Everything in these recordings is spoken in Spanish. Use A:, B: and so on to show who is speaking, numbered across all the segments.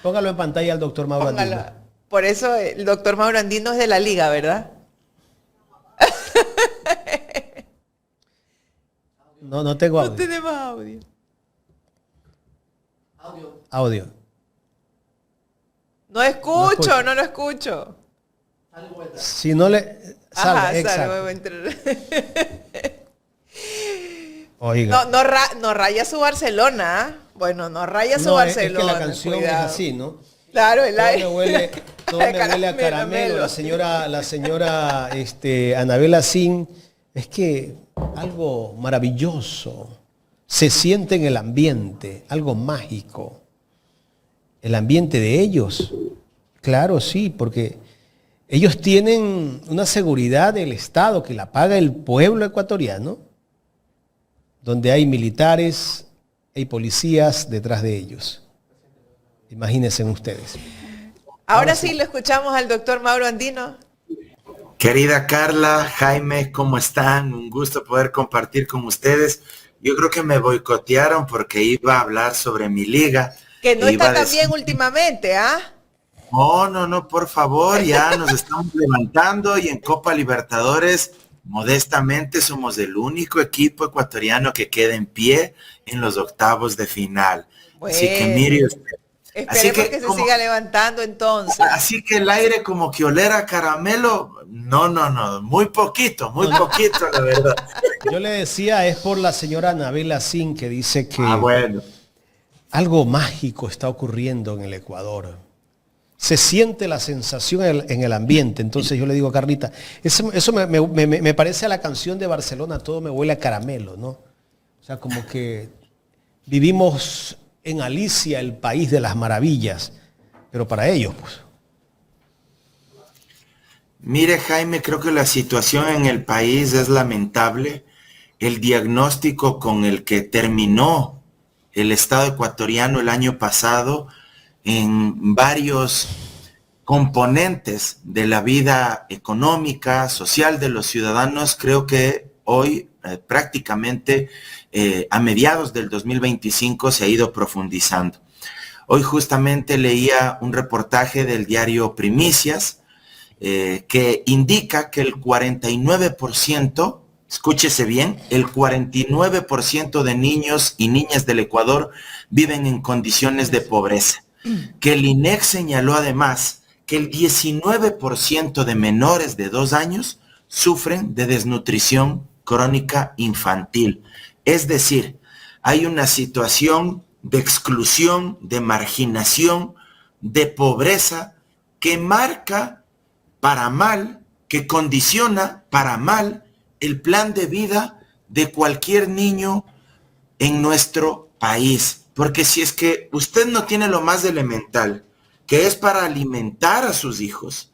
A: Póngalo en pantalla al doctor Mauro Andino.
B: Por eso el doctor Mauro Andino es de la liga, ¿verdad?
A: No tengo audio.
B: No tenemos audio.
A: Audio.
B: No escucho, no lo escucho.
A: Si no le...
B: Ajá,
A: exacto.
B: Oiga. No raya su Barcelona. Bueno, no raya su Barcelona.
A: Es que la canción
B: cuidado.
A: es así, ¿no?
B: Claro,
A: todo me huele a caramelo. La señora Anabela Sin, es que algo maravilloso se siente en el ambiente, algo mágico. El ambiente de ellos, claro, sí, porque ellos tienen una seguridad del Estado que la paga el pueblo ecuatoriano, donde hay militares, hay policías detrás de ellos. Imagínense ustedes.
B: Ahora sí lo escuchamos al doctor Mauro Andino.
C: Querida Carla, Jaime, ¿cómo están? Un gusto poder compartir con ustedes. Yo creo que me boicotearon porque iba a hablar sobre mi liga.
B: Que no está tan bien últimamente, ¿ah?
C: No, por favor, ya nos estamos levantando y en Copa Libertadores, modestamente, somos el único equipo ecuatoriano que queda en pie en los octavos de final.
B: Bueno,
C: así que mire usted.
B: Esperemos que se siga levantando entonces.
C: Así que el aire como que olera a caramelo, no, muy poquito, la verdad.
A: Yo le decía, es por la señora Anabela Sin que dice que
C: bueno,
A: algo mágico está ocurriendo en el Ecuador. Se siente la sensación en el ambiente. Entonces yo le digo a Carlita, eso me parece a la canción de Barcelona, todo me huele a caramelo, ¿no? O sea, como que vivimos en Alicia, el país de las maravillas, pero para ellos, pues.
C: Mire, Jaime, creo que la situación en el país es lamentable. El diagnóstico con el que terminó el Estado ecuatoriano el año pasado en varios componentes de la vida económica, social de los ciudadanos, creo que hoy prácticamente a mediados del 2025 se ha ido profundizando. Hoy justamente leía un reportaje del diario Primicias que indica que el 49%, escúchese bien, el 49% de niños y niñas del Ecuador viven en condiciones de pobreza. Que el INEC señaló además que el 19% de menores de 2 años sufren de desnutrición crónica infantil. Es decir, hay una situación de exclusión, de marginación, de pobreza que marca para mal, que condiciona para mal el plan de vida de cualquier niño en nuestro país. Porque si es que usted no tiene lo más elemental, que es para alimentar a sus hijos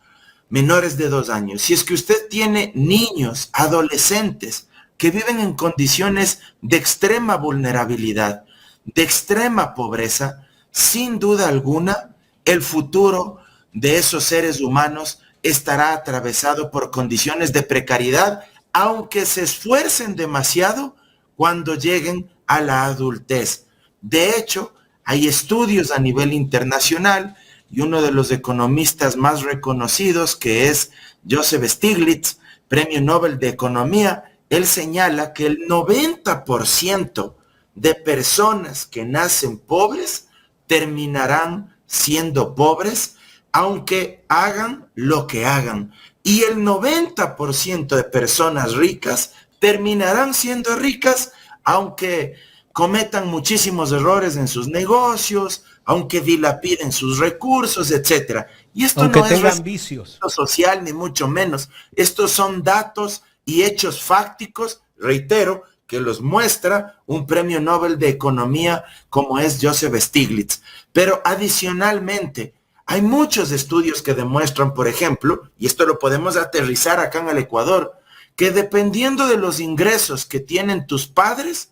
C: menores de 2 años, si es que usted tiene niños, adolescentes, que viven en condiciones de extrema vulnerabilidad, de extrema pobreza, sin duda alguna, el futuro de esos seres humanos estará atravesado por condiciones de precariedad, aunque se esfuercen demasiado cuando lleguen a la adultez. De hecho, hay estudios a nivel internacional y uno de los economistas más reconocidos, que es Joseph Stiglitz, Premio Nobel de Economía, él señala que el 90% de personas que nacen pobres terminarán siendo pobres, aunque hagan lo que hagan. Y el 90% de personas ricas terminarán siendo ricas, aunque cometan muchísimos errores en sus negocios, aunque dilapiden sus recursos, etc. Y esto
A: aunque
C: no
A: tengan
C: es
A: vicios
C: social, ni mucho menos. Estos son datos y hechos fácticos, reitero, que los muestra un premio Nobel de Economía como es Joseph Stiglitz. Pero adicionalmente, hay muchos estudios que demuestran, por ejemplo, y esto lo podemos aterrizar acá en el Ecuador, que dependiendo de los ingresos que tienen tus padres,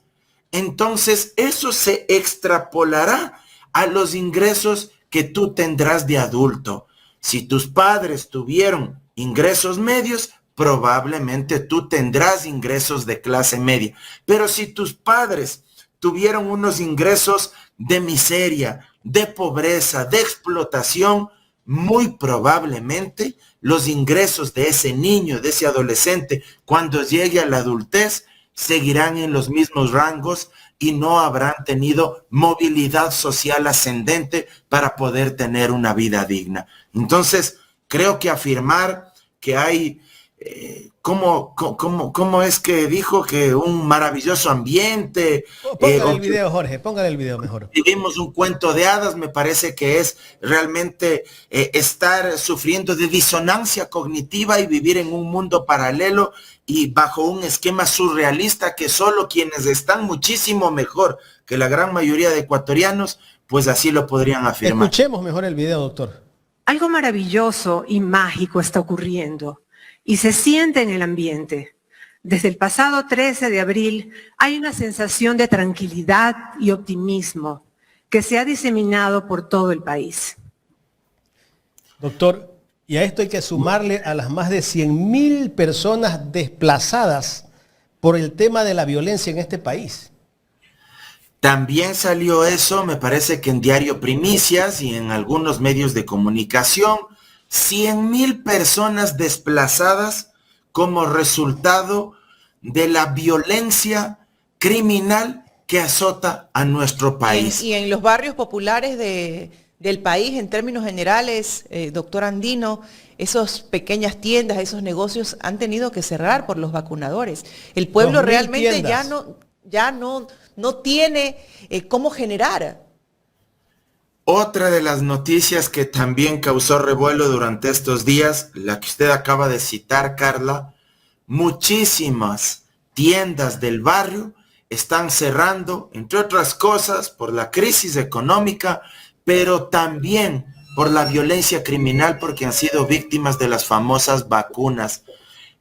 C: entonces eso se extrapolará a los ingresos que tú tendrás de adulto. Si tus padres tuvieron ingresos medios, probablemente tú tendrás ingresos de clase media. Pero si tus padres tuvieron unos ingresos de miseria, de pobreza, de explotación, muy probablemente los ingresos de ese niño, de ese adolescente, cuando llegue a la adultez, seguirán en los mismos rangos y no habrán tenido movilidad social ascendente para poder tener una vida digna. Entonces, creo que afirmar que hay, ¿cómo es que dijo que un maravilloso ambiente?
A: Póngale el video, Jorge, póngale el video mejor.
C: Vivimos un cuento de hadas, me parece que es realmente estar sufriendo de disonancia cognitiva y vivir en un mundo paralelo y bajo un esquema surrealista que solo quienes están muchísimo mejor que la gran mayoría de ecuatorianos, pues así lo podrían afirmar.
A: Escuchemos mejor el video, doctor.
D: Algo maravilloso y mágico está ocurriendo y se siente en el ambiente. Desde el pasado 13 de abril hay una sensación de tranquilidad y optimismo que se ha diseminado por todo el país.
A: Doctor, y a esto hay que sumarle a las más de 100.000 personas desplazadas por el tema de la violencia en este país.
C: También salió eso, me parece que en Diario Primicias y en algunos medios de comunicación, 100.000 personas desplazadas como resultado de la violencia criminal que azota a nuestro país.
B: Y en los barrios populares del país, en términos generales, doctor Andino, esas pequeñas tiendas, esos negocios han tenido que cerrar por los vacunadores. El pueblo realmente ya no tiene cómo generar.
C: Otra de las noticias que también causó revuelo durante estos días, la que usted acaba de citar, Carla, muchísimas tiendas del barrio están cerrando, entre otras cosas, por la crisis económica, pero también por la violencia criminal, porque han sido víctimas de las famosas vacunas.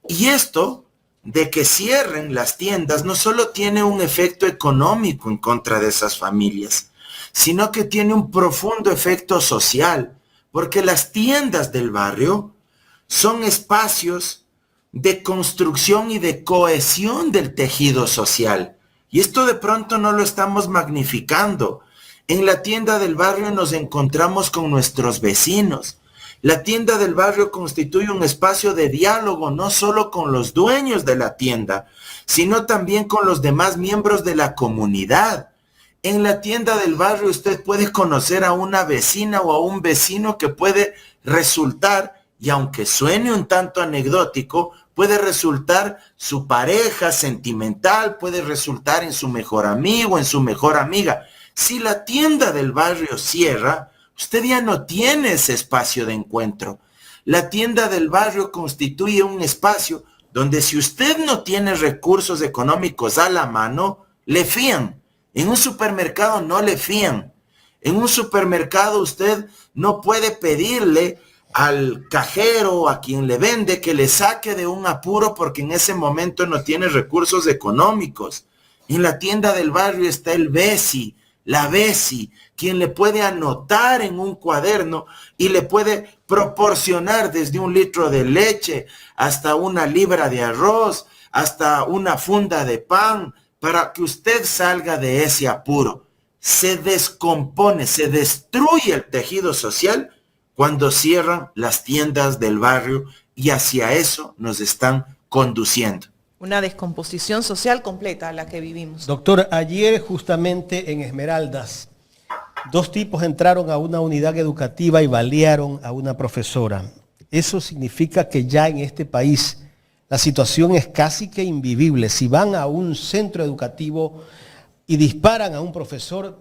C: Y esto de que cierren las tiendas no solo tiene un efecto económico en contra de esas familias, sino que tiene un profundo efecto social, porque las tiendas del barrio son espacios de construcción y de cohesión del tejido social. Y esto de pronto no lo estamos magnificando. En la tienda del barrio nos encontramos con nuestros vecinos. La tienda del barrio constituye un espacio de diálogo no solo con los dueños de la tienda, sino también con los demás miembros de la comunidad. En la tienda del barrio usted puede conocer a una vecina o a un vecino que puede resultar, y aunque suene un tanto anecdótico, puede resultar su pareja sentimental, puede resultar en su mejor amigo, en su mejor amiga. Si la tienda del barrio cierra, usted ya no tiene ese espacio de encuentro. La tienda del barrio constituye un espacio donde si usted no tiene recursos económicos a la mano, le fían. En un supermercado no le fían. En un supermercado usted no puede pedirle al cajero, a quien le vende, que le saque de un apuro porque en ese momento no tiene recursos económicos. En la tienda del barrio está el Besi, la Besi, quien le puede anotar en un cuaderno y le puede proporcionar desde 1 litro de leche hasta 1 libra de arroz, hasta una funda de pan, para que usted salga de ese apuro. Se descompone, se destruye el tejido social cuando cierran las tiendas del barrio, y hacia eso nos están conduciendo.
B: Una descomposición social completa a la que vivimos.
A: Doctor, ayer justamente en Esmeraldas, 2 tipos entraron a una unidad educativa y balearon a una profesora. Eso significa que ya en este país la situación es casi que invivible. Si van a un centro educativo y disparan a un profesor,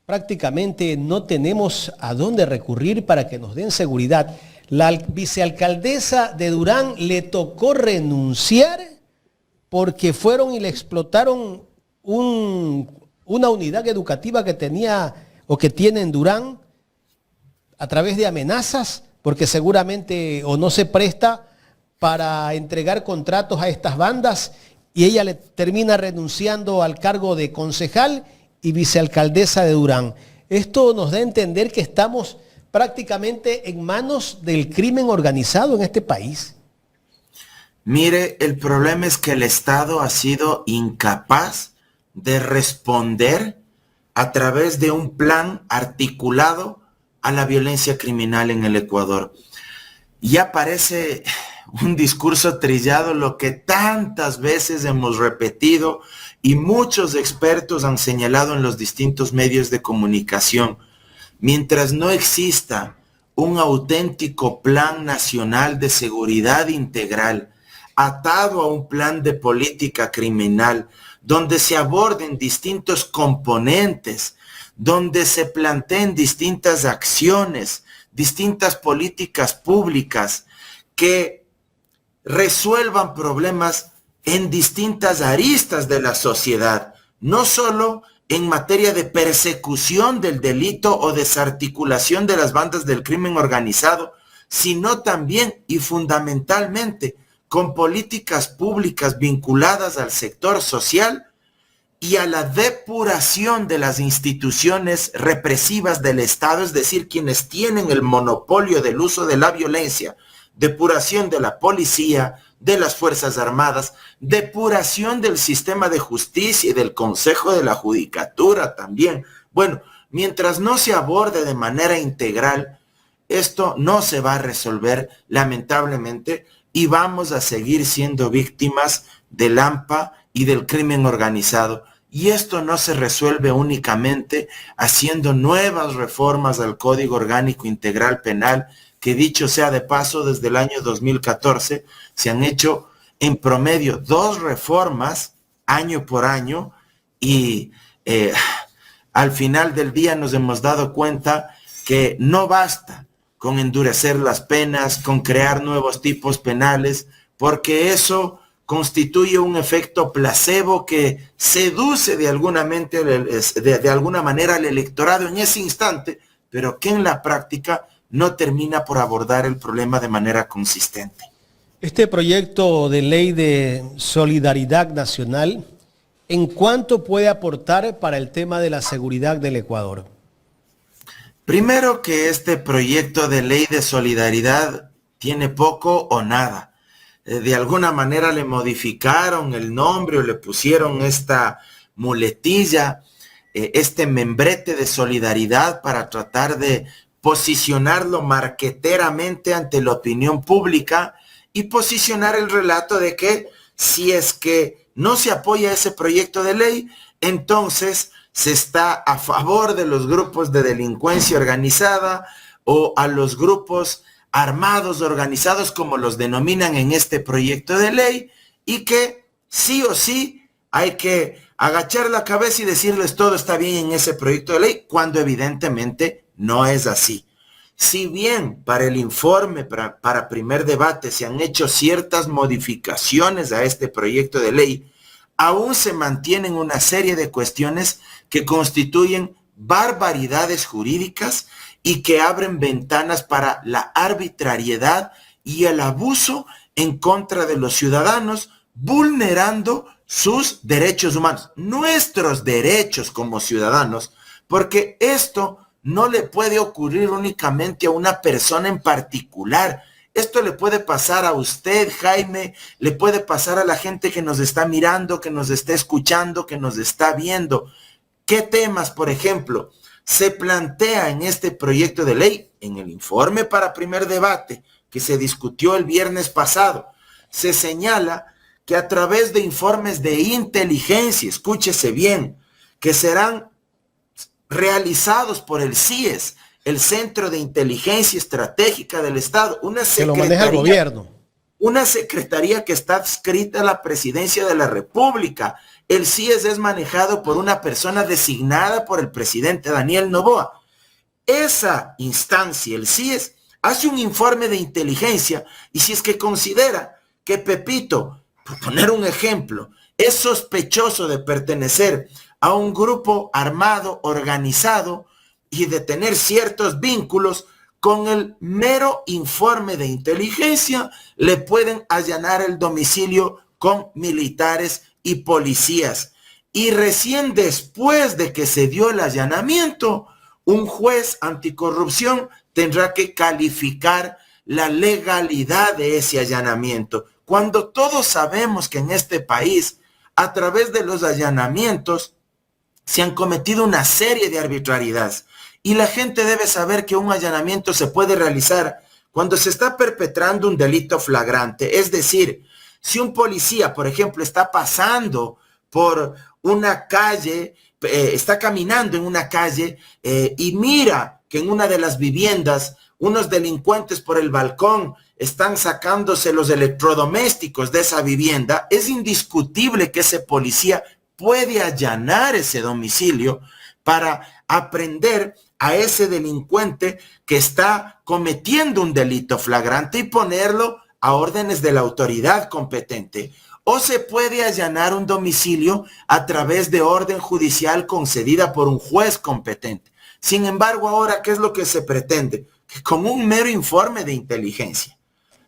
A: prácticamente no tenemos a dónde recurrir para que nos den seguridad. La vicealcaldesa de Durán le tocó renunciar porque fueron y le explotaron una unidad educativa que tenía o que tiene en Durán a través de amenazas, porque seguramente o no se presta para entregar contratos a estas bandas, y ella le termina renunciando al cargo de concejal y vicealcaldesa de Durán. Esto nos da a entender que estamos prácticamente en manos del crimen organizado en este país.
C: Mire, el problema es que el Estado ha sido incapaz de responder a través de un plan articulado a la violencia criminal en el Ecuador. Ya parece un discurso trillado lo que tantas veces hemos repetido y muchos expertos han señalado en los distintos medios de comunicación. Mientras no exista un auténtico plan nacional de seguridad integral, atado a un plan de política criminal, donde se aborden distintos componentes, donde se planteen distintas acciones, distintas políticas públicas que resuelvan problemas en distintas aristas de la sociedad, no solo en materia de persecución del delito o desarticulación de las bandas del crimen organizado, sino también y fundamentalmente con políticas públicas vinculadas al sector social y a la depuración de las instituciones represivas del Estado, es decir, quienes tienen el monopolio del uso de la violencia, depuración de la policía, de las Fuerzas Armadas, depuración del sistema de justicia y del Consejo de la Judicatura también. Bueno, mientras no se aborde de manera integral, esto no se va a resolver, lamentablemente, y vamos a seguir siendo víctimas del AMPA y del crimen organizado. Y esto no se resuelve únicamente haciendo nuevas reformas al Código Orgánico Integral Penal, que dicho sea de paso, desde el año 2014 se han hecho en promedio 2 reformas año por año y al final del día nos hemos dado cuenta que no basta con endurecer las penas, con crear nuevos tipos penales, porque eso constituye un efecto placebo que seduce de alguna manera al electorado en ese instante, pero que en la práctica no termina por abordar el problema de manera consistente.
A: Este proyecto de ley de solidaridad nacional, ¿en cuánto puede aportar para el tema de la seguridad del Ecuador?
C: Primero, que este proyecto de ley de solidaridad tiene poco o nada. De alguna manera le modificaron el nombre o le pusieron esta muletilla, este membrete de solidaridad para tratar de posicionarlo marqueteramente ante la opinión pública y posicionar el relato de que si es que no se apoya ese proyecto de ley, entonces se está a favor de los grupos de delincuencia organizada o a los grupos armados organizados, como los denominan en este proyecto de ley, y que sí o sí hay que agachar la cabeza y decirles todo está bien en ese proyecto de ley, cuando evidentemente no es así. Si bien para el informe, para primer debate, se han hecho ciertas modificaciones a este proyecto de ley, aún se mantienen una serie de cuestiones que constituyen barbaridades jurídicas y que abren ventanas para la arbitrariedad y el abuso en contra de los ciudadanos, vulnerando sus derechos humanos, nuestros derechos como ciudadanos, porque esto no le puede ocurrir únicamente a una persona en particular. Esto le puede pasar a usted, Jaime, le puede pasar a la gente que nos está mirando, que nos está escuchando, que nos está viendo. ¿Qué temas, por ejemplo, se plantea en este proyecto de ley? En el informe para primer debate que se discutió el viernes pasado, se señala que a través de informes de inteligencia, escúchese bien, que serán realizados por el CIES, el Centro de Inteligencia Estratégica del Estado, una secretaría,
A: que lo maneja el gobierno.
C: Una secretaría que está adscrita a la Presidencia de la República. El CIES es manejado por una persona designada por el presidente Daniel Noboa. Esa instancia, el CIES, hace un informe de inteligencia y si es que considera que Pepito, por poner un ejemplo, es sospechoso de pertenecer a un grupo armado, organizado y de tener ciertos vínculos, con el mero informe de inteligencia le pueden allanar el domicilio con militares y policías. Y recién después de que se dio el allanamiento, un juez anticorrupción tendrá que calificar la legalidad de ese allanamiento. Cuando todos sabemos que en este país, a través de los allanamientos, se han cometido una serie de arbitrariedades. Y la gente debe saber que un allanamiento se puede realizar cuando se está perpetrando un delito flagrante. Es decir, si un policía, por ejemplo, está pasando por una calle, está caminando en una calle y mira que en una de las viviendas unos delincuentes por el balcón están sacándose los electrodomésticos de esa vivienda, es indiscutible que ese policía puede allanar ese domicilio para aprender a ese delincuente que está cometiendo un delito flagrante y ponerlo a órdenes de la autoridad competente. O se puede allanar un domicilio a través de orden judicial concedida por un juez competente. Sin embargo, ahora, ¿qué es lo que se pretende? Que con un mero informe de inteligencia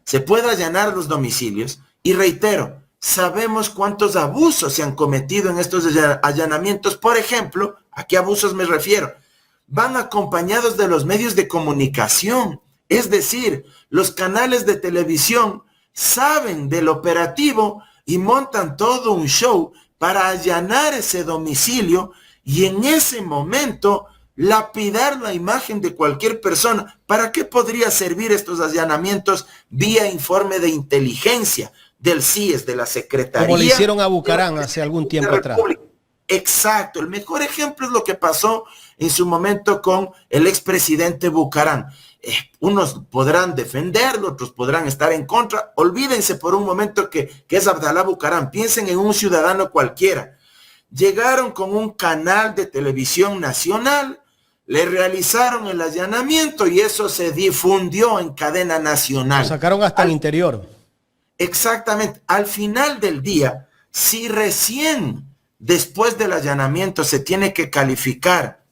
C: se pueda allanar los domicilios. Y reitero, sabemos cuántos abusos se han cometido en estos allanamientos. Por ejemplo, ¿a qué abusos me refiero? Van acompañados de los medios de comunicación. Es decir, los canales de televisión saben del operativo y montan todo un show para allanar ese domicilio y en ese momento lapidar la imagen de cualquier persona. ¿Para qué podría servir estos allanamientos vía informe de inteligencia del CIES, de la Secretaría?
A: Como le hicieron a Bucaram hace algún tiempo atrás.
C: Exacto. El mejor ejemplo es lo que pasó en su momento con el expresidente Bucaram. Unos podrán defenderlo, otros podrán estar en contra. Olvídense por un momento que es Abdalá Bucaram. Piensen en un ciudadano cualquiera. Llegaron con un canal de televisión nacional, le realizaron el allanamiento y eso se difundió en cadena nacional.
A: Lo sacaron hasta el interior.
C: Exactamente. Al final del día, si recién después del allanamiento se tiene que calificar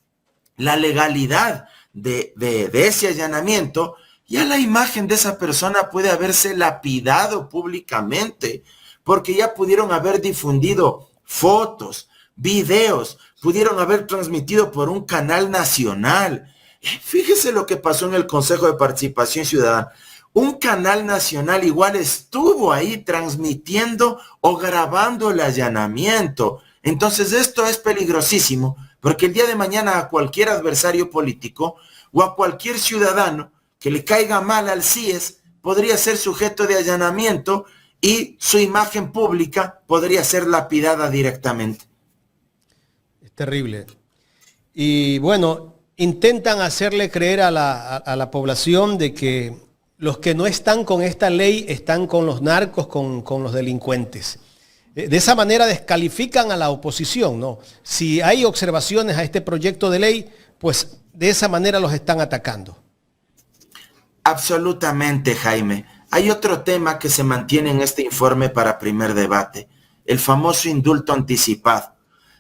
C: la legalidad de ese allanamiento, ya la imagen de esa persona puede haberse lapidado públicamente, porque ya pudieron haber difundido fotos, videos, pudieron haber transmitido por un canal nacional. Fíjese lo que pasó en el Consejo de Participación Ciudadana. Un canal nacional igual estuvo ahí transmitiendo o grabando el allanamiento. Entonces esto es peligrosísimo, porque el día de mañana a cualquier adversario político o a cualquier ciudadano que le caiga mal al CIES podría ser sujeto de allanamiento y su imagen pública podría ser lapidada directamente.
A: Es terrible. Y bueno, intentan hacerle creer a la población de que los que no están con esta ley están con los narcos, con los delincuentes. De esa manera descalifican a la oposición, ¿no? Si hay observaciones a este proyecto de ley, pues de esa manera los están atacando.
C: Absolutamente, Jaime. Hay otro tema que se mantiene en este informe para primer debate, el famoso indulto anticipado.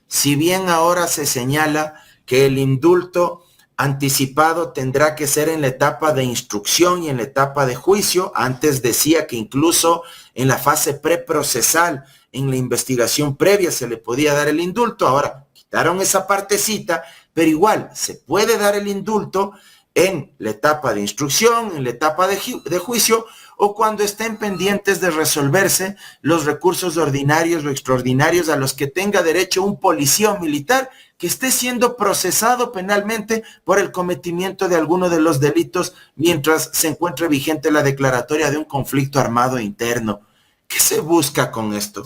C: Si bien ahora se señala que el indulto anticipado tendrá que ser en la etapa de instrucción y en la etapa de juicio, antes decía que incluso en la fase preprocesal, en la investigación previa se le podía dar el indulto. Ahora quitaron esa partecita, pero igual se puede dar el indulto en la etapa de instrucción, en la etapa de juicio o cuando estén pendientes de resolverse los recursos ordinarios o extraordinarios a los que tenga derecho un policía o militar que esté siendo procesado penalmente por el cometimiento de alguno de los delitos mientras se encuentre vigente la declaratoria de un conflicto armado interno. ¿Qué se busca con esto?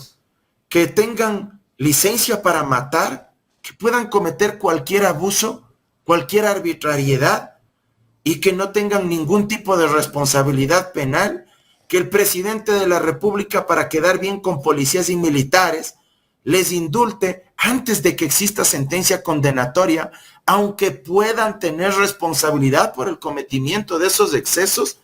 C: Que tengan licencia para matar, que puedan cometer cualquier abuso, cualquier arbitrariedad y que no tengan ningún tipo de responsabilidad penal, que el presidente de la República, para quedar bien con policías y militares, les indulte antes de que exista sentencia condenatoria, aunque puedan tener responsabilidad por el cometimiento de esos excesos.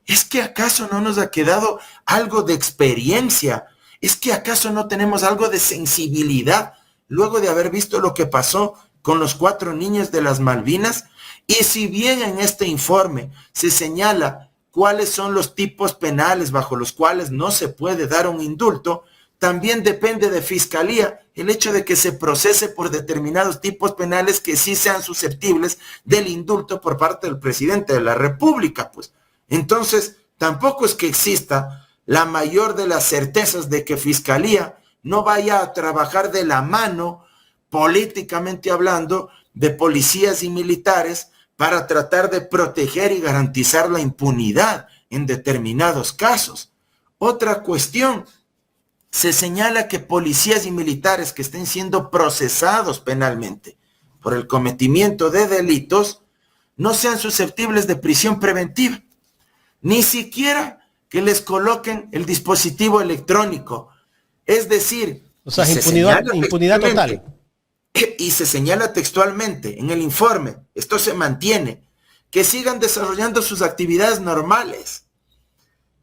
C: ¿Es que acaso no nos ha quedado algo de experiencia? ¿Es que acaso no tenemos algo de sensibilidad luego de haber visto lo que pasó con los 4 niños de las Malvinas? Y si bien en este informe se señala cuáles son los tipos penales bajo los cuales no se puede dar un indulto, también depende de Fiscalía el hecho de que se procese por determinados tipos penales que sí sean susceptibles del indulto por parte del presidente de la República, pues. Entonces, tampoco es que exista la mayor de las certezas de que Fiscalía no vaya a trabajar de la mano políticamente hablando, de policías y militares para tratar de proteger y garantizar la impunidad en determinados casos. Otra cuestión, se señala que policías y militares que estén siendo procesados penalmente por el cometimiento de delitos no sean susceptibles de prisión preventiva, ni siquiera que les coloquen el dispositivo electrónico. Es decir,
A: o sea, impunidad total.
C: Y se señala textualmente en el informe, esto se mantiene, que sigan desarrollando sus actividades normales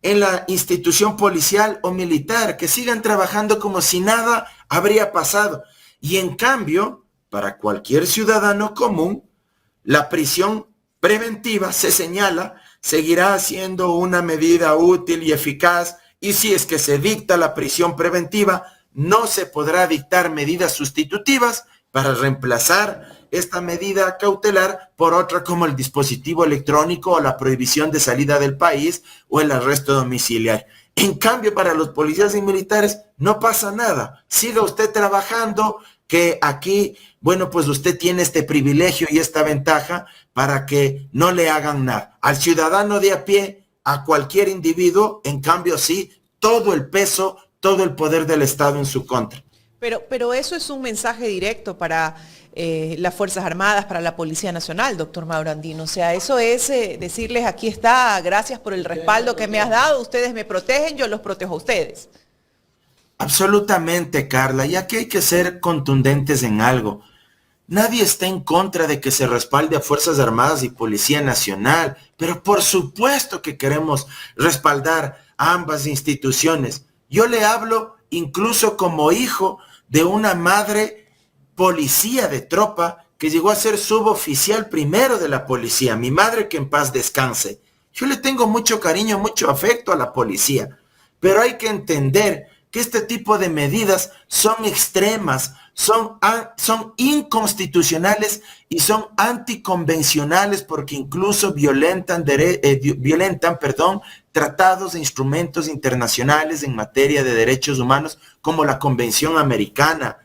C: en la institución policial o militar, que sigan trabajando como si nada habría pasado. Y en cambio, para cualquier ciudadano común, la prisión preventiva, se señala, seguirá siendo una medida útil y eficaz, y si es que se dicta la prisión preventiva, no se podrá dictar medidas sustitutivas para reemplazar esta medida cautelar por otra como el dispositivo electrónico o la prohibición de salida del país o el arresto domiciliario. En cambio, para los policías y militares no pasa nada. Siga usted trabajando, que aquí, bueno, pues usted tiene este privilegio y esta ventaja para que no le hagan nada. Al ciudadano de a pie, a cualquier individuo, en cambio sí, todo el peso, todo el poder del Estado en su contra.
B: Pero eso es un mensaje directo para las Fuerzas Armadas, para la Policía Nacional, doctor Mauro Andino. O sea, eso es decirles, aquí está, gracias por el respaldo que me has dado, ustedes me protegen, yo los protejo a ustedes.
C: Absolutamente, Carla, y aquí hay que ser contundentes en algo. Nadie está en contra de que se respalde a Fuerzas Armadas y Policía Nacional, pero por supuesto que queremos respaldar a ambas instituciones. Yo le hablo incluso como hijo de una madre policía de tropa que llegó a ser suboficial primero de la policía. Mi madre, que en paz descanse. Yo le tengo mucho cariño, mucho afecto a la policía, pero hay que entender que este tipo de medidas son extremas, son inconstitucionales y son anticonvencionales porque incluso violentan tratados e instrumentos internacionales en materia de derechos humanos como la Convención Americana,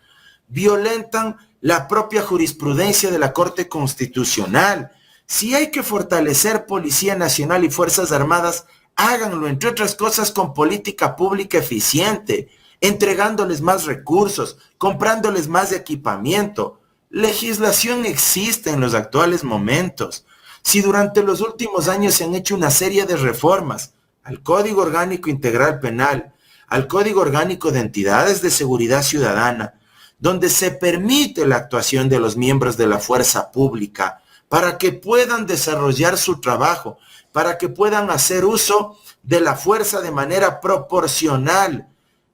C: violentan la propia jurisprudencia de la Corte Constitucional. Si hay que fortalecer Policía Nacional y Fuerzas Armadas, háganlo, entre otras cosas, con política pública eficiente, entregándoles más recursos, comprándoles más equipamiento. Legislación existe en los actuales momentos. Si durante los últimos años se han hecho una serie de reformas al Código Orgánico Integral Penal, al Código Orgánico de Entidades de Seguridad Ciudadana, donde se permite la actuación de los miembros de la fuerza pública para que puedan desarrollar su trabajo, para que puedan hacer uso de la fuerza de manera proporcional,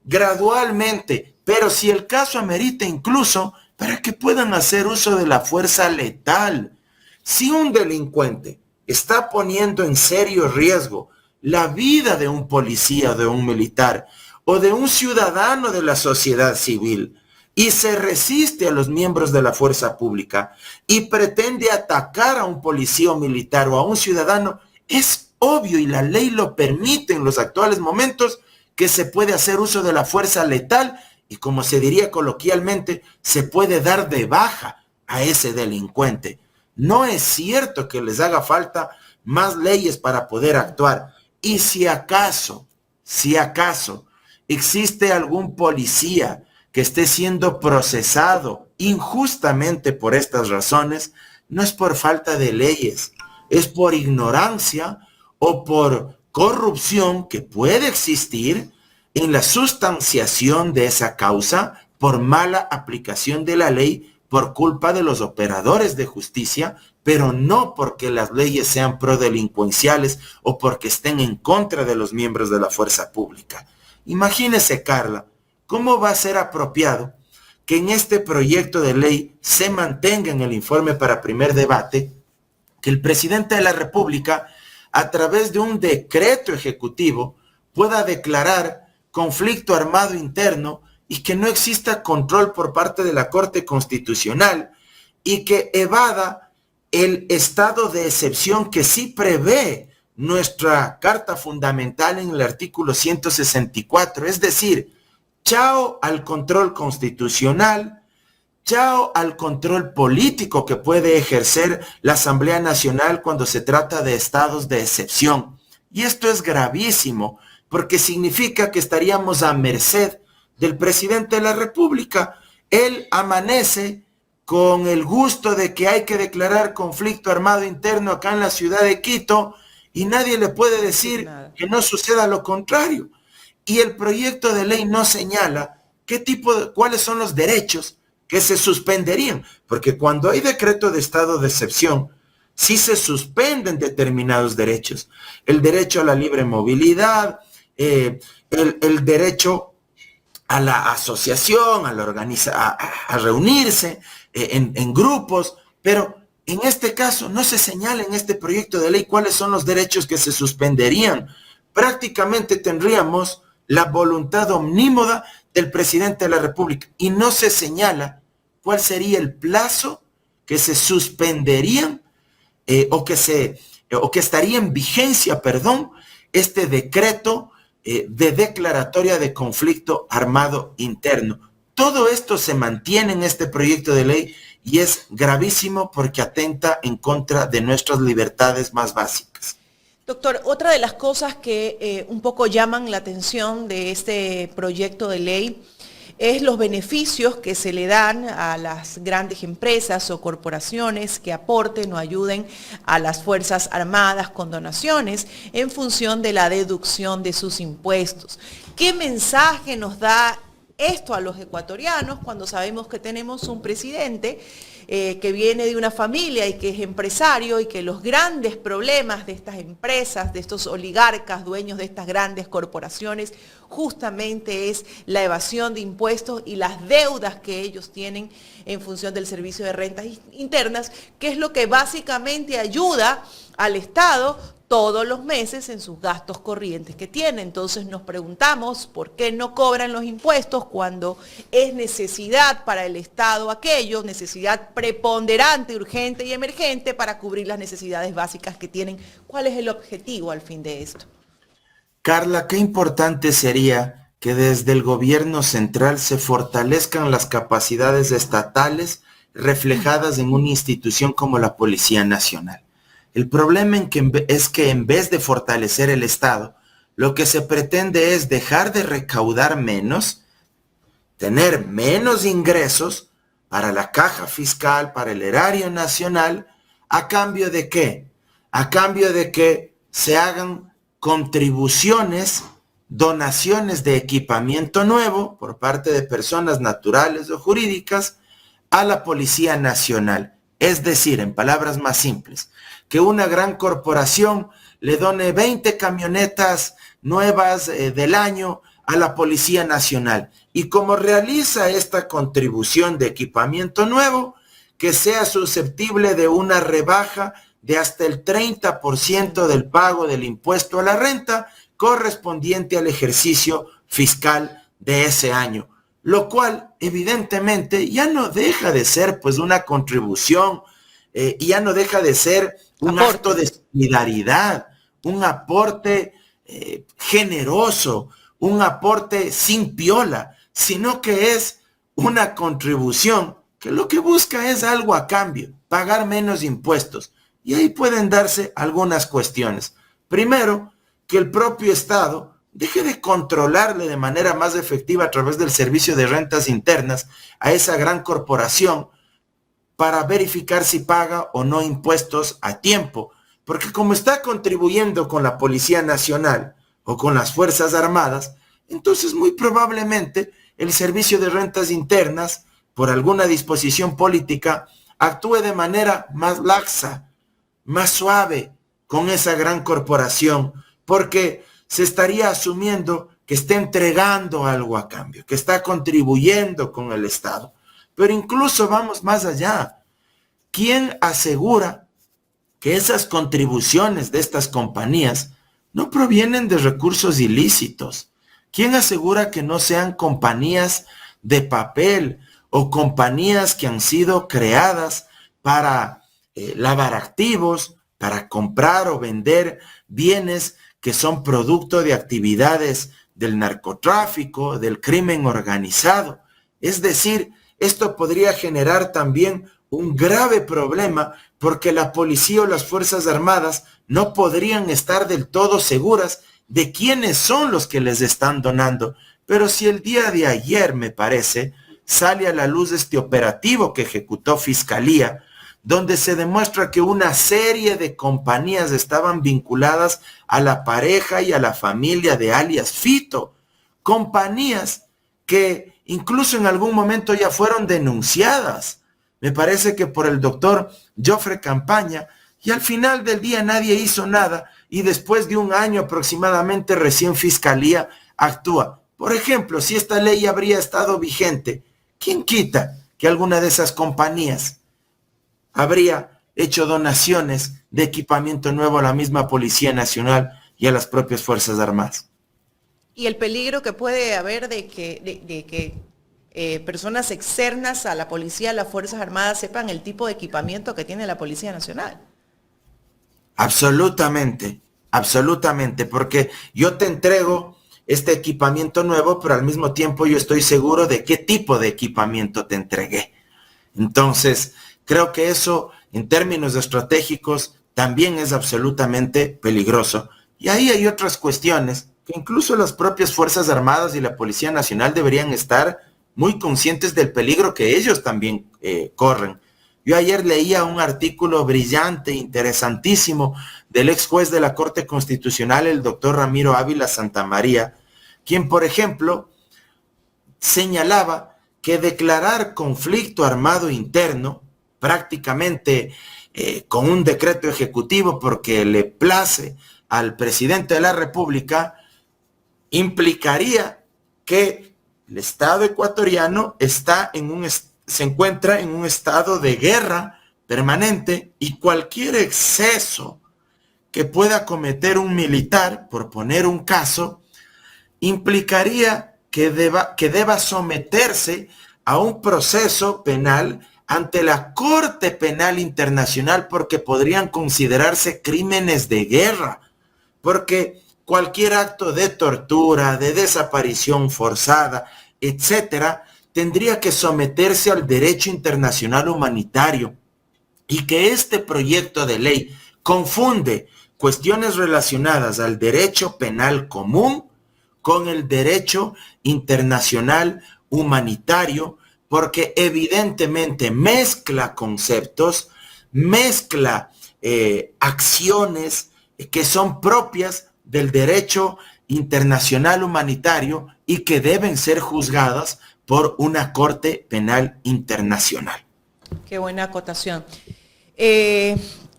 C: gradualmente, pero si el caso amerita incluso para que puedan hacer uso de la fuerza letal. Si un delincuente está poniendo en serio riesgo la vida de un policía o de un militar o de un ciudadano de la sociedad civil y se resiste a los miembros de la fuerza pública y pretende atacar a un policía o militar o a un ciudadano, es obvio y la ley lo permite en los actuales momentos que se puede hacer uso de la fuerza letal y, como se diría coloquialmente, se puede dar de baja a ese delincuente. No es cierto que les haga falta más leyes para poder actuar. Y si acaso existe algún policía que esté siendo procesado injustamente por estas razones, no es por falta de leyes, es por ignorancia o por corrupción que puede existir en la sustanciación de esa causa por mala aplicación de la ley por culpa de los operadores de justicia, pero no porque las leyes sean prodelincuenciales o porque estén en contra de los miembros de la fuerza pública. Imagínese, Carla, ¿cómo va a ser apropiado que en este proyecto de ley se mantenga en el informe para primer debate que el presidente de la República, a través de un decreto ejecutivo, pueda declarar conflicto armado interno y que no exista control por parte de la Corte Constitucional y que evada el estado de excepción que sí prevé nuestra Carta Fundamental en el artículo 164? Es decir, chao al control constitucional, Chao al control político que puede ejercer la Asamblea Nacional cuando se trata de estados de excepción. Y esto es gravísimo, porque significa que estaríamos a merced del presidente de la República. Él amanece con el gusto de que hay que declarar conflicto armado interno acá en la ciudad de Quito y nadie le puede decir que no suceda lo contrario. Y el proyecto de ley no señala cuáles son los derechos que se suspenderían, porque cuando hay decreto de estado de excepción, sí se suspenden determinados derechos. El derecho a la libre movilidad, el derecho a la asociación, a reunirse en grupos, pero en este caso no se señala en este proyecto de ley cuáles son los derechos que se suspenderían. Prácticamente tendríamos la voluntad omnímoda del presidente de la República y no se señala cuál sería el plazo que se suspenderían o que estaría en vigencia, este decreto de declaratoria de conflicto armado interno. Todo esto se mantiene en este proyecto de ley y es gravísimo porque atenta en contra de nuestras libertades más básicas.
B: Doctor, otra de las cosas que un poco llaman la atención de este proyecto de ley es los beneficios que se le dan a las grandes empresas o corporaciones que aporten o ayuden a las Fuerzas Armadas con donaciones en función de la deducción de sus impuestos. ¿Qué mensaje nos da esto a los ecuatorianos cuando sabemos que tenemos un presidente que viene de una familia y que es empresario y que los grandes problemas de estas empresas, de estos oligarcas dueños de estas grandes corporaciones, justamente es la evasión de impuestos y las deudas que ellos tienen en función del servicio de rentas internas, que es lo que básicamente ayuda al Estado todos los meses en sus gastos corrientes que tiene? Entonces nos preguntamos por qué no cobran los impuestos cuando es necesidad para el Estado aquello, necesidad preponderante, urgente y emergente para cubrir las necesidades básicas que tienen. ¿Cuál es el objetivo al fin de esto?
C: Carla, qué importante sería que desde el gobierno central se fortalezcan las capacidades estatales reflejadas en una institución como la Policía Nacional. El problema es que en vez de fortalecer el Estado, lo que se pretende es dejar de recaudar menos, tener menos ingresos para la caja fiscal, para el erario nacional, ¿a cambio de qué? A cambio de que se hagan contribuciones, donaciones de equipamiento nuevo por parte de personas naturales o jurídicas a la Policía Nacional. Es decir, en palabras más simples, que una gran corporación le done 20 camionetas nuevas del año a la Policía Nacional. Y como realiza esta contribución de equipamiento nuevo, que sea susceptible de una rebaja de hasta el 30% del pago del impuesto a la renta correspondiente al ejercicio fiscal de ese año. Lo cual, evidentemente, ya no deja de ser pues una contribución, ya no deja de ser un acto de solidaridad, un aporte generoso, un aporte sin piola, sino que es una contribución que lo que busca es algo a cambio, pagar menos impuestos. Y ahí pueden darse algunas cuestiones. Primero, que el propio Estado deje de controlarle de manera más efectiva a través del servicio de rentas internas a esa gran corporación para verificar si paga o no impuestos a tiempo. Porque como está contribuyendo con la Policía Nacional o con las Fuerzas Armadas, entonces muy probablemente el servicio de rentas internas, por alguna disposición política, actúe de manera más laxa, más suave con esa gran corporación, porque se estaría asumiendo que está entregando algo a cambio, que está contribuyendo con el Estado. Pero incluso vamos más allá. ¿Quién asegura que esas contribuciones de estas compañías no provienen de recursos ilícitos? ¿Quién asegura que no sean compañías de papel o compañías que han sido creadas para lavar activos, para comprar o vender bienes que son producto de actividades del narcotráfico, del crimen organizado? Es decir, esto podría generar también un grave problema porque la policía o las Fuerzas Armadas no podrían estar del todo seguras de quiénes son los que les están donando. Pero si el día de ayer, me parece, sale a la luz este operativo que ejecutó Fiscalía, donde se demuestra que una serie de compañías estaban vinculadas a la pareja y a la familia de alias Fito, compañías que incluso en algún momento ya fueron denunciadas, me parece que por el doctor Joffre Campaña, y al final del día nadie hizo nada, y después de un año aproximadamente recién Fiscalía actúa. Por ejemplo, si esta ley habría estado vigente, ¿quién quita que alguna de esas compañías habría hecho donaciones de equipamiento nuevo a la misma Policía Nacional y a las propias Fuerzas Armadas?
B: Y el peligro que puede haber de que personas externas a la policía, a las Fuerzas Armadas, sepan el tipo de equipamiento que tiene la Policía Nacional.
C: Absolutamente, absolutamente, porque yo te entrego este equipamiento nuevo, pero al mismo tiempo yo estoy seguro de qué tipo de equipamiento te entregué. Entonces, creo que eso, en términos estratégicos, también es absolutamente peligroso. Y ahí hay otras cuestiones que incluso las propias Fuerzas Armadas y la Policía Nacional deberían estar muy conscientes del peligro que ellos también corren. Yo ayer leía un artículo brillante, interesantísimo, del ex juez de la Corte Constitucional, el doctor Ramiro Ávila Santamaría, quien, por ejemplo, señalaba que declarar conflicto armado interno, prácticamente con un decreto ejecutivo porque le place al presidente de la República, implicaría que el Estado ecuatoriano se encuentra en un estado de guerra permanente y cualquier exceso que pueda cometer un militar, por poner un caso, implicaría que deba someterse a un proceso penal ante la Corte Penal Internacional porque podrían considerarse crímenes de guerra, porque cualquier acto de tortura, de desaparición forzada, etcétera, tendría que someterse al derecho internacional humanitario, y que este proyecto de ley confunde cuestiones relacionadas al derecho penal común con el derecho internacional humanitario, porque evidentemente mezcla conceptos, mezcla acciones que son propias del derecho internacional humanitario y que deben ser juzgadas por una Corte Penal Internacional.
B: Qué buena acotación.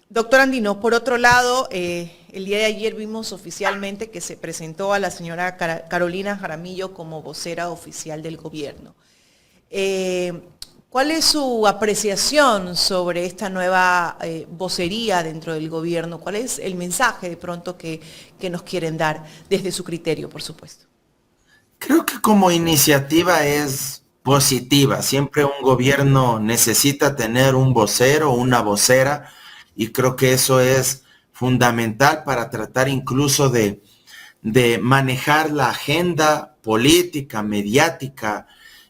B: Doctor Andino, por otro lado, el día de ayer vimos oficialmente que se presentó a la señora Carolina Jaramillo como vocera oficial del gobierno. ¿Cuál es su apreciación sobre esta nueva vocería dentro del gobierno? ¿Cuál es el mensaje de pronto que nos quieren dar desde su criterio, por supuesto?
C: Creo que como iniciativa es positiva. Siempre un gobierno necesita tener un vocero o una vocera, y creo que eso es fundamental para tratar incluso de manejar la agenda política, mediática,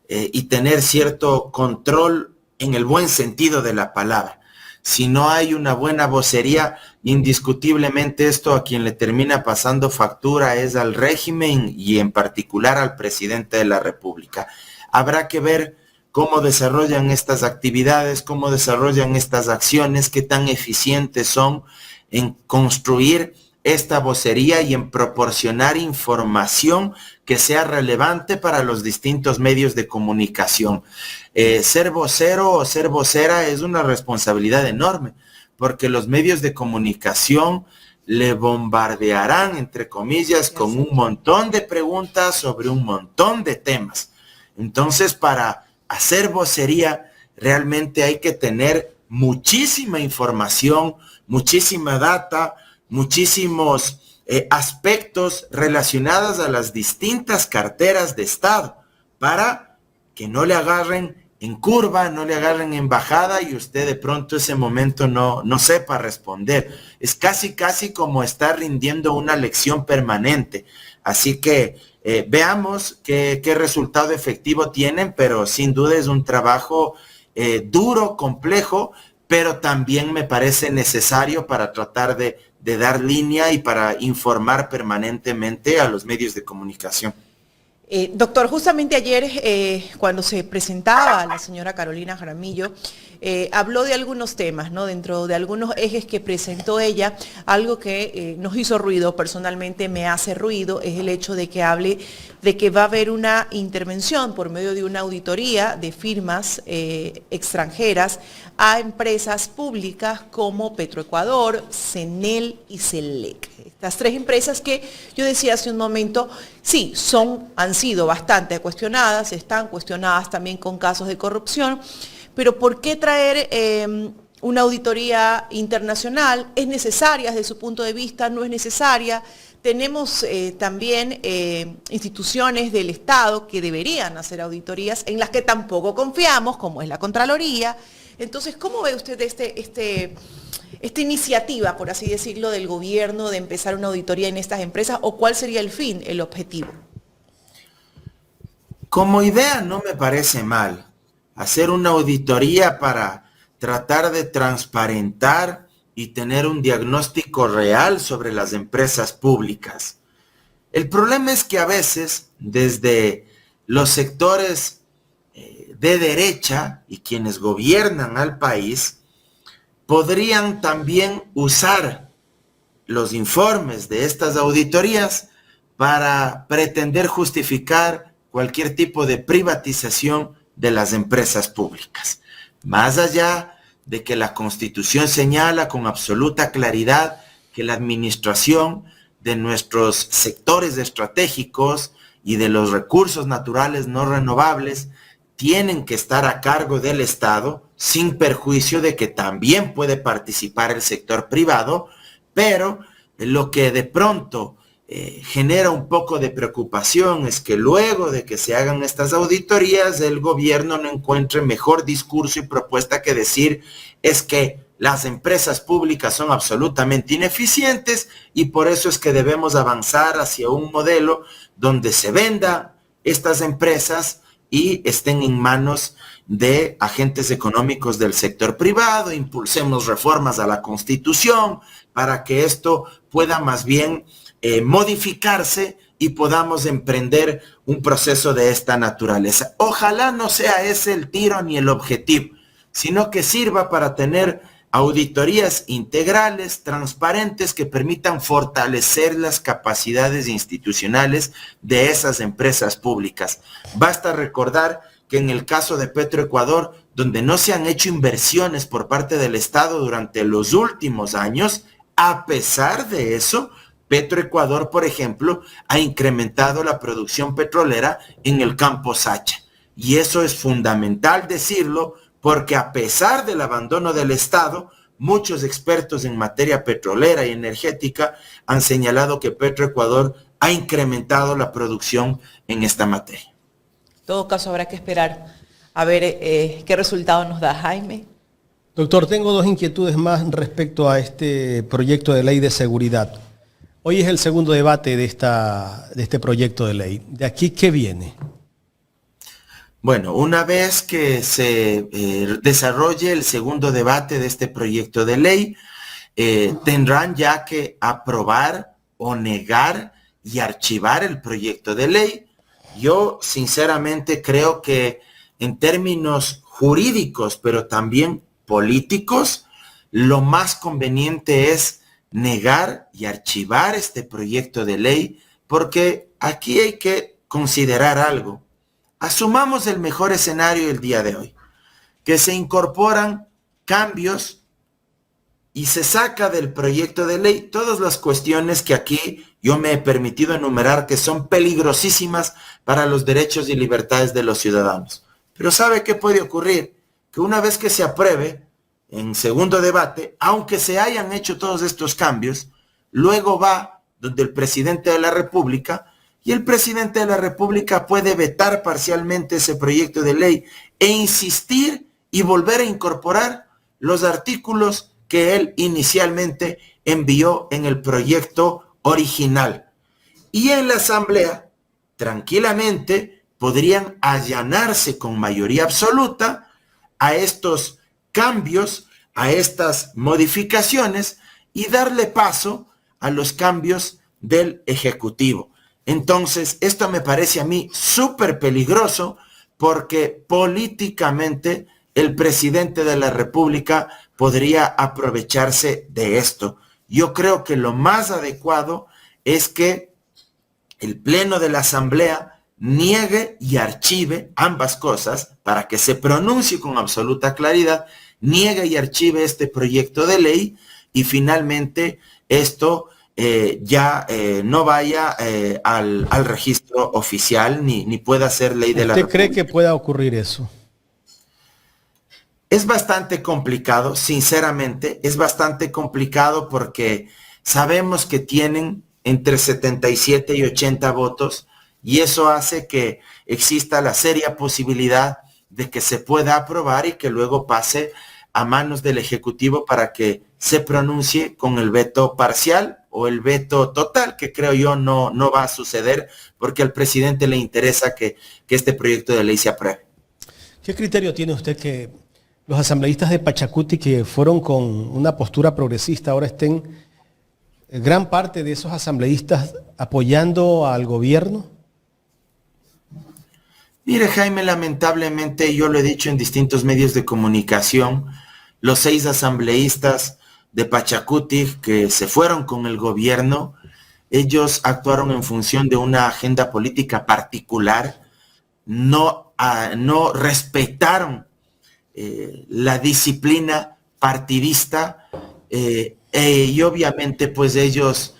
C: y tener cierto control en el buen sentido de la palabra. Si no hay una buena vocería, indiscutiblemente esto a quien le termina pasando factura es al régimen y en particular al presidente de la República. Habrá que ver cómo desarrollan estas actividades, cómo desarrollan estas acciones, qué tan eficientes son en construir esta vocería y en proporcionar información que sea relevante para los distintos medios de comunicación. Ser vocero o ser vocera es una responsabilidad enorme, porque los medios de comunicación le bombardearán, entre comillas, con un montón de preguntas sobre un montón de temas. Entonces, para hacer vocería, realmente hay que tener muchísima información, muchísima data, muchísimos aspectos relacionados a las distintas carteras de Estado, para que no le agarren en curva, no le agarren en bajada y usted de pronto ese momento no sepa responder. Es casi como estar rindiendo una lección permanente. Así que veamos qué resultado efectivo tienen, pero sin duda es un trabajo duro, complejo, pero también me parece necesario para tratar de dar línea y para informar permanentemente a los medios de comunicación.
B: Doctor, justamente ayer cuando se presentaba la señora Carolina Jaramillo, habló de algunos temas, ¿no? Dentro de algunos ejes que presentó ella, algo que nos hizo ruido, personalmente me hace ruido, es el hecho de que hable de que va a haber una intervención por medio de una auditoría de firmas extranjeras a empresas públicas como Petroecuador, CENEL y CELEC. Estas tres empresas que yo decía hace un momento, sí, han sido bastante cuestionadas, están cuestionadas también con casos de corrupción, pero ¿por qué traer una auditoría internacional? ¿Es necesaria desde su punto de vista? ¿No es necesaria? Tenemos también instituciones del Estado que deberían hacer auditorías en las que tampoco confiamos, como es la Contraloría. Entonces, ¿cómo ve usted esta iniciativa, por así decirlo, del gobierno de empezar una auditoría en estas empresas, o cuál sería el fin, el objetivo?
C: Como idea no me parece mal hacer una auditoría para tratar de transparentar y tener un diagnóstico real sobre las empresas públicas. El problema es que a veces desde los sectores de derecha y quienes gobiernan al país podrían también usar los informes de estas auditorías para pretender justificar cualquier tipo de privatización de las empresas públicas. Más allá de que la Constitución señala con absoluta claridad que la administración de nuestros sectores estratégicos y de los recursos naturales no renovables tienen que estar a cargo del Estado, sin perjuicio de que también puede participar el sector privado, pero lo que de pronto genera un poco de preocupación es que luego de que se hagan estas auditorías, el gobierno no encuentre mejor discurso y propuesta que decir es que las empresas públicas son absolutamente ineficientes y por eso es que debemos avanzar hacia un modelo donde se vendan estas empresas y estén en manos de agentes económicos del sector privado, impulsemos reformas a la Constitución para que esto pueda más bien modificarse y podamos emprender un proceso de esta naturaleza. Ojalá no sea ese el tiro ni el objetivo, sino que sirva para tener auditorías integrales, transparentes, que permitan fortalecer las capacidades institucionales de esas empresas públicas. Basta recordar que en el caso de Petroecuador, donde no se han hecho inversiones por parte del Estado durante los últimos años, a pesar de eso, Petroecuador, por ejemplo, ha incrementado la producción petrolera en el campo Sacha. Y eso es fundamental decirlo, porque a pesar del abandono del Estado, muchos expertos en materia petrolera y energética han señalado que Petroecuador ha incrementado la producción en esta materia.
B: En todo caso, habrá que esperar a ver qué resultado nos da, Jaime.
A: Doctor, tengo dos inquietudes más respecto a este proyecto de ley de seguridad. Hoy es el segundo debate de este proyecto de ley. ¿De aquí qué viene?
C: Bueno, una vez que se desarrolle el segundo debate de este proyecto de ley, tendrán ya que aprobar o negar y archivar el proyecto de ley. Yo sinceramente creo que en términos jurídicos, pero también políticos, lo más conveniente es negar y archivar este proyecto de ley, porque aquí hay que considerar algo. Asumamos el mejor escenario el día de hoy, que se incorporan cambios y se saca del proyecto de ley todas las cuestiones que aquí yo me he permitido enumerar que son peligrosísimas para los derechos y libertades de los ciudadanos. Pero ¿sabe qué puede ocurrir? Que una vez que se apruebe en segundo debate, aunque se hayan hecho todos estos cambios, luego va donde el presidente de la República, y el presidente de la República puede vetar parcialmente ese proyecto de ley e insistir y volver a incorporar los artículos que él inicialmente envió en el proyecto original. Y en la Asamblea tranquilamente podrían allanarse con mayoría absoluta a estos cambios, a estas modificaciones y darle paso a los cambios del Ejecutivo. Entonces, esto me parece a mí súper peligroso porque políticamente el presidente de la República podría aprovecharse de esto. Yo creo que lo más adecuado es que el Pleno de la Asamblea niegue y archive ambas cosas para que se pronuncie con absoluta claridad, niegue y archive este proyecto de ley y finalmente esto no vaya al registro oficial ni pueda ser ley de la República.
A: ¿Usted cree que pueda ocurrir eso?
C: Es bastante complicado, sinceramente, es bastante complicado porque sabemos que tienen entre 77 y 80 votos y eso hace que exista la seria posibilidad de que se pueda aprobar y que luego pase a manos del Ejecutivo para que se pronuncie con el veto parcial o el veto total, que creo yo no va a suceder porque al presidente le interesa que este proyecto de ley se apruebe.
A: ¿Qué criterio tiene usted que los asambleístas de Pachacuti que fueron con una postura progresista ahora estén gran parte de esos asambleístas apoyando al gobierno?
C: Mire, Jaime, lamentablemente, yo lo he dicho en distintos medios de comunicación, los 6 asambleístas de Pachacuti que se fueron con el gobierno, ellos actuaron en función de una agenda política particular, no respetaron la disciplina partidista y obviamente pues ellos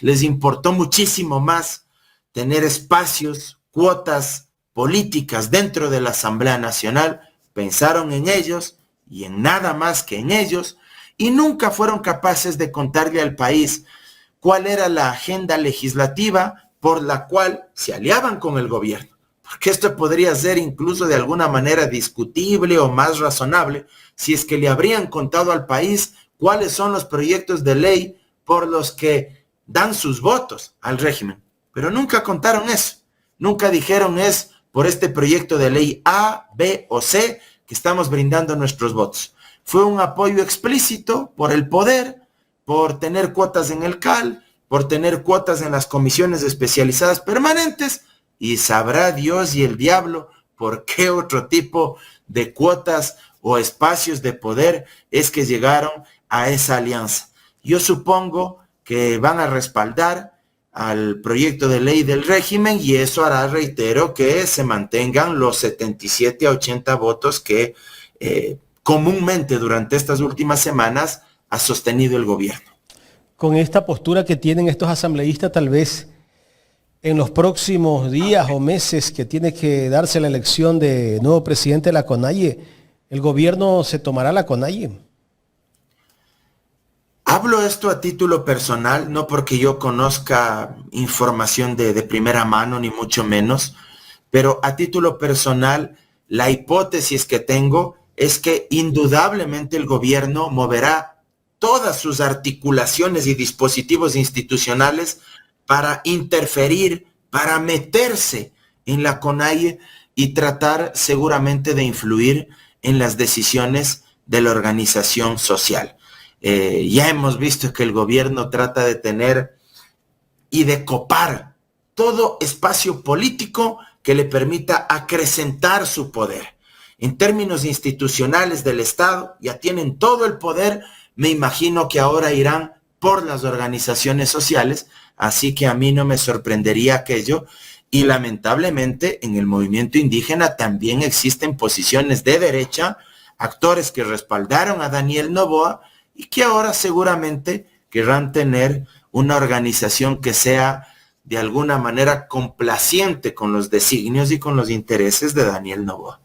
C: les importó muchísimo más tener espacios, cuotas políticas dentro de la Asamblea Nacional, pensaron en ellos y en nada más que en ellos y nunca fueron capaces de contarle al país cuál era la agenda legislativa por la cual se aliaban con el gobierno. Porque esto podría ser incluso de alguna manera discutible o más razonable si es que le habrían contado al país cuáles son los proyectos de ley por los que dan sus votos al régimen. Pero nunca contaron eso. Nunca dijeron es por este proyecto de ley A, B o C que estamos brindando nuestros votos. Fue un apoyo explícito por el poder, por tener cuotas en el CAL, por tener cuotas en las comisiones especializadas permanentes, y sabrá Dios y el diablo por qué otro tipo de cuotas o espacios de poder es que llegaron a esa alianza. Yo supongo que van a respaldar al proyecto de ley del régimen y eso hará, reitero, que se mantengan los 77 a 80 votos que comúnmente durante estas últimas semanas ha sostenido el gobierno.
A: Con esta postura que tienen estos asambleístas, tal vez en los próximos días o meses que tiene que darse la elección de nuevo presidente de la CONAIE, ¿el gobierno se tomará la CONAIE?
C: Hablo esto a título personal, no porque yo conozca información de primera mano, ni mucho menos, pero a título personal, la hipótesis que tengo es que indudablemente el gobierno moverá todas sus articulaciones y dispositivos institucionales para interferir, para meterse en la CONAIE y tratar seguramente de influir en las decisiones de la organización social. Ya hemos visto que el gobierno trata de tener y de copar todo espacio político que le permita acrecentar su poder. En términos institucionales del Estado, ya tienen todo el poder, me imagino que ahora irán por las organizaciones sociales, así que a mí no me sorprendería aquello, y lamentablemente en el movimiento indígena también existen posiciones de derecha, actores que respaldaron a Daniel Noboa, y que ahora seguramente querrán tener una organización que sea de alguna manera complaciente con los designios y con los intereses de Daniel Noboa.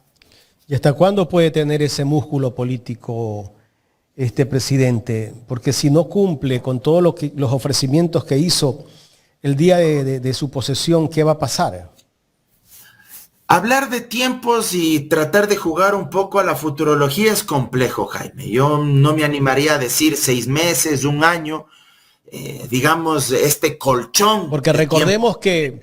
A: ¿Y hasta cuándo puede tener ese músculo político este presidente? Porque si no cumple con todos los ofrecimientos que hizo el día de su posesión, ¿qué va a pasar?
C: Hablar de tiempos y tratar de jugar un poco a la futurología es complejo, Jaime. Yo no me animaría a decir 6 meses, 1 año, digamos, este colchón.
A: Porque recordemos que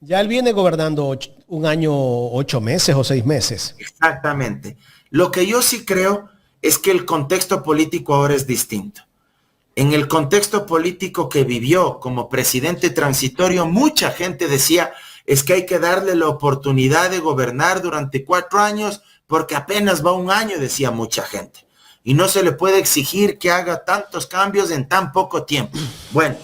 A: Ya él viene gobernando 1 año, 8 meses o 6 meses.
C: Exactamente. Lo que yo sí creo es que el contexto político ahora es distinto. En el contexto político que vivió como presidente transitorio, mucha gente decía, es que hay que darle la oportunidad de gobernar durante 4 años, porque apenas va 1 año, decía mucha gente. Y no se le puede exigir que haga tantos cambios en tan poco tiempo. Bueno,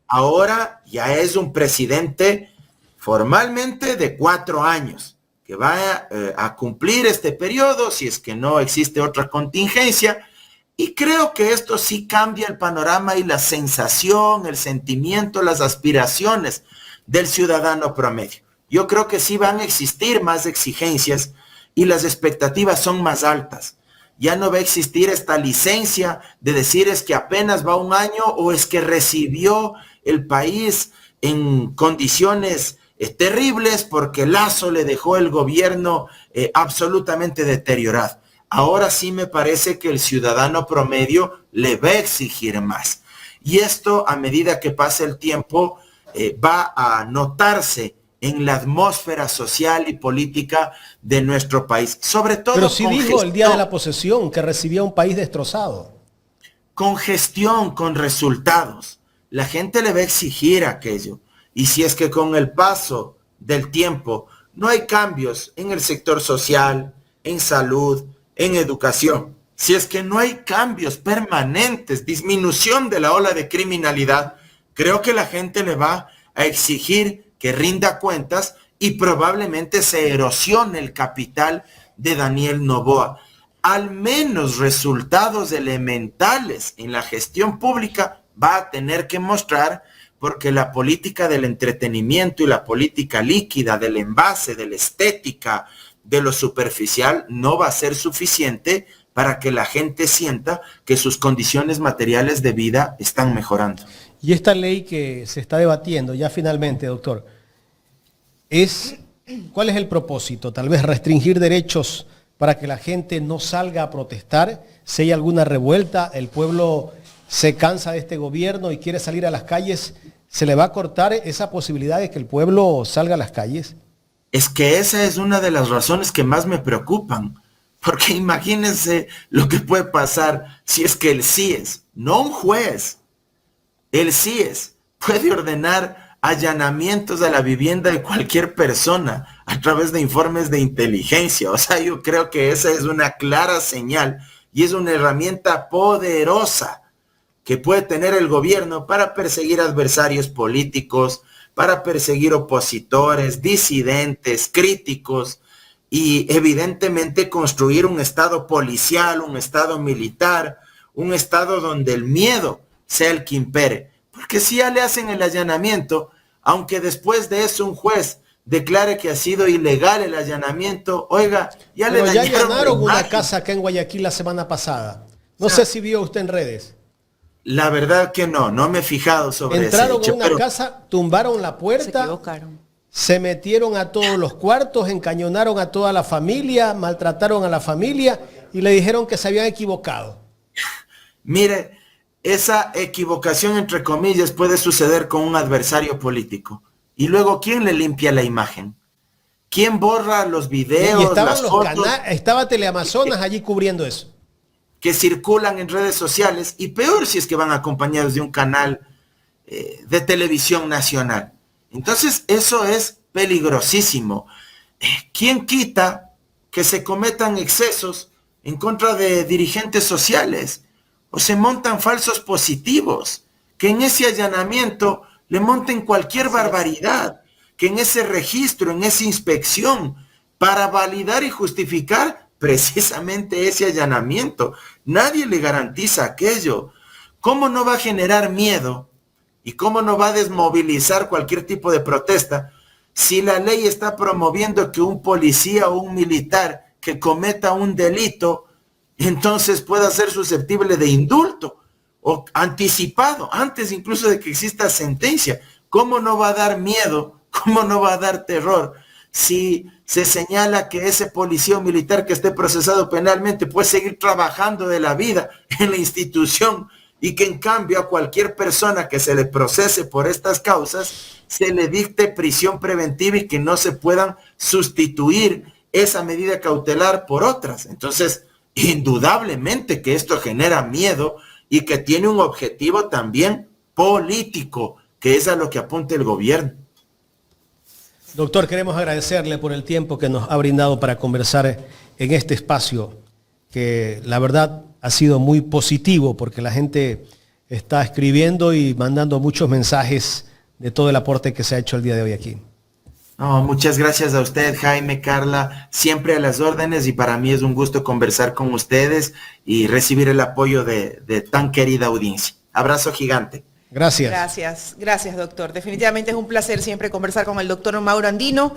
C: ahora ya es un presidente formalmente de 4 años, que va a cumplir este periodo, si es que no existe otra contingencia. Y creo que esto sí cambia el panorama y la sensación, el sentimiento, las aspiraciones del ciudadano promedio. Yo creo que sí van a existir más exigencias y las expectativas son más altas. Ya no va a existir esta licencia de decir es que apenas va 1 año o es que recibió el país en condiciones terribles porque Lazo le dejó el gobierno absolutamente deteriorado. Ahora sí me parece que el ciudadano promedio le va a exigir más. Y esto, a medida que pase el tiempo, va a notarse en la atmósfera social y política de nuestro país. Sobre todo
A: Pero sí dijo el día de la posesión que recibía un país destrozado.
C: Con gestión, con resultados. La gente le va a exigir aquello. Y si es que con el paso del tiempo no hay cambios en el sector social, en salud, en educación, si es que no hay cambios permanentes, disminución de la ola de criminalidad, creo que la gente le va a exigir que rinda cuentas y probablemente se erosione el capital de Daniel Noboa. Al menos resultados elementales en la gestión pública va a tener que mostrar, porque la política del entretenimiento y la política líquida, del envase, de la estética, de lo superficial, no va a ser suficiente para que la gente sienta que sus condiciones materiales de vida están mejorando.
A: Y esta ley que se está debatiendo ya finalmente, doctor, ¿cuál es el propósito? Tal vez restringir derechos para que la gente no salga a protestar. Si hay alguna revuelta, el pueblo se cansa de este gobierno y quiere salir a las calles, ¿se le va a cortar esa posibilidad de que el pueblo salga a las calles?
C: Es que esa es una de las razones que más me preocupan, porque imagínense lo que puede pasar si es que el CIES, no un juez, el CIES puede ordenar allanamientos a la vivienda de cualquier persona a través de informes de inteligencia. O sea, yo creo que esa es una clara señal y es una herramienta poderosa que puede tener el gobierno para perseguir adversarios políticos, para perseguir opositores, disidentes, críticos y evidentemente construir un estado policial, un estado militar, un estado donde el miedo sea el que impere. Porque si ya le hacen el allanamiento, aunque después de eso un juez declare que ha sido ilegal el allanamiento, oiga, ya
A: pero
C: le dañaron
A: ya allanaron
C: la
A: una
C: imagen.
A: casa acá en Guayaquil la semana pasada. No sé si vio usted en redes.
C: La verdad que no me he fijado sobre ese
A: Entraron
C: hecho,
A: a una
C: pero
A: casa, tumbaron la
B: Se
A: puerta,
B: equivocaron.
A: se metieron a todos los cuartos, encañonaron a toda la familia, maltrataron a la familia y le dijeron que se habían equivocado.
C: mire, esa equivocación entre comillas puede suceder con un adversario político. Y luego, ¿quién le limpia la imagen? ¿Quién borra los videos,
A: Y estaban
C: las fotos
A: estaba Teleamazonas allí cubriendo eso.
C: que circulan en redes sociales? Y peor si es que van acompañados de un canal de televisión nacional. Entonces, eso es peligrosísimo. ¿Quién quita que se cometan excesos en contra de dirigentes sociales? O se montan falsos positivos, que en ese allanamiento le monten cualquier barbaridad, que en ese registro, en esa inspección, para validar y justificar precisamente ese allanamiento. Nadie le garantiza aquello. ¿Cómo no va a generar miedo y cómo no va a desmovilizar cualquier tipo de protesta si la ley está promoviendo que un policía o un militar que cometa un delito entonces pueda ser susceptible de indulto o anticipado, antes incluso de que exista sentencia? ¿Cómo no va a dar miedo? ¿Cómo no va a dar terror si se señala que ese policía o militar que esté procesado penalmente puede seguir trabajando de la vida en la institución y que en cambio a cualquier persona que se le procese por estas causas se le dicte prisión preventiva y que no se puedan sustituir esa medida cautelar por otras. Entonces, indudablemente que esto genera miedo y que tiene un objetivo también político, que es a lo que apunta el gobierno.
A: Doctor, queremos agradecerle por el tiempo que nos ha brindado para conversar en este espacio, que la verdad ha sido muy positivo porque la gente está escribiendo y mandando muchos mensajes de todo el aporte que se ha hecho el día de hoy aquí.
C: No, muchas gracias a usted, Jaime, Carla, siempre a las órdenes, y para mí es un gusto conversar con ustedes y recibir el apoyo de tan querida audiencia. Abrazo gigante.
A: Gracias.
B: Gracias, doctor. Definitivamente es un placer siempre conversar con el doctor Mauro Andino.